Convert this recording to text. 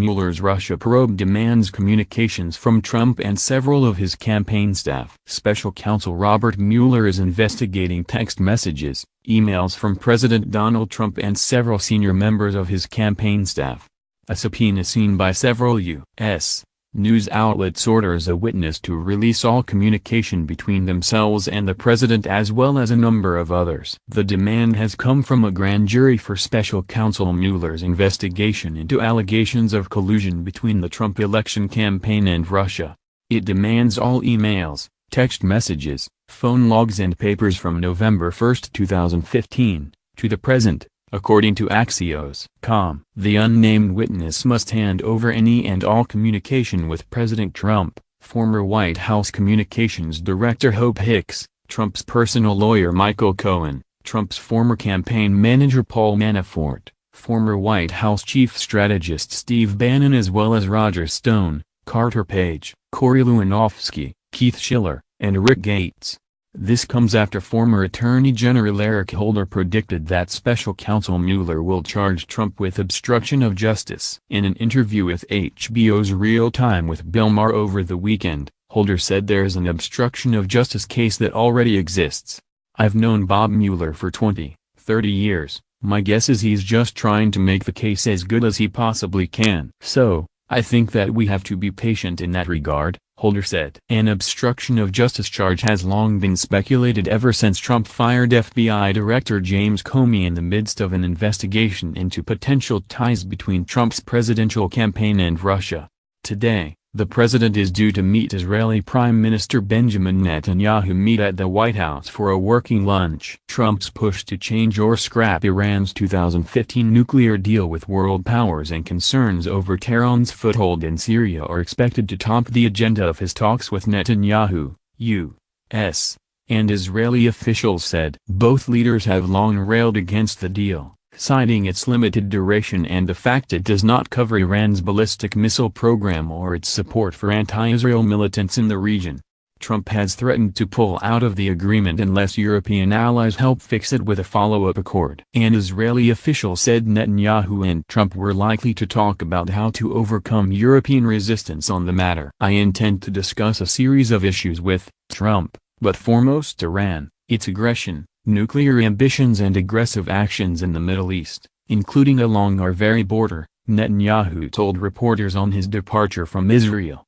Mueller's Russia probe demands communications from Trump and several of his campaign staff. Special counsel Robert Mueller is investigating text messages, emails from President Donald Trump and several senior members of his campaign staff. A subpoena seen by several U.S. news outlets orders a witness to release all communication between themselves and the president as well as a number of others. The demand has come from a grand jury for special counsel Mueller's investigation into allegations of collusion between the Trump election campaign and Russia. It demands all emails, text messages, phone logs and papers from November 1, 2015, to the present, according to Axios.com. The unnamed witness must hand over any and all communication with President Trump, former White House Communications Director Hope Hicks, Trump's personal lawyer Michael Cohen, Trump's former campaign manager Paul Manafort, former White House chief strategist Steve Bannon as well as Roger Stone, Carter Page, Corey Lewandowski, Keith Schiller, and Rick Gates. This comes after former Attorney General Eric Holder predicted that special counsel Mueller will charge Trump with obstruction of justice. In an interview with HBO's Real Time with Bill Maher over the weekend, Holder said there's an obstruction of justice case that already exists. "I've known Bob Mueller for 20, 30 years, my guess is he's just trying to make the case as good as he possibly can. So, I think that we have to be patient in that regard," Holder said. An obstruction of justice charge has long been speculated ever since Trump fired FBI Director James Comey in the midst of an investigation into potential ties between Trump's presidential campaign and Russia. Today, the president is due to meet Israeli Prime Minister Benjamin Netanyahu at the White House for a working lunch. Trump's push to change or scrap Iran's 2015 nuclear deal with world powers and concerns over Tehran's foothold in Syria are expected to top the agenda of his talks with Netanyahu, U.S. and Israeli officials said. Both leaders have long railed against the deal, citing its limited duration and the fact it does not cover Iran's ballistic missile program or its support for anti-Israel militants in the region. Trump has threatened to pull out of the agreement unless European allies help fix it with a follow-up accord. An Israeli official said Netanyahu and Trump were likely to talk about how to overcome European resistance on the matter. "I intend to discuss a series of issues with Trump, but foremost Iran, its aggression, nuclear ambitions and aggressive actions in the Middle East, including along our very border," Netanyahu told reporters on his departure from Israel.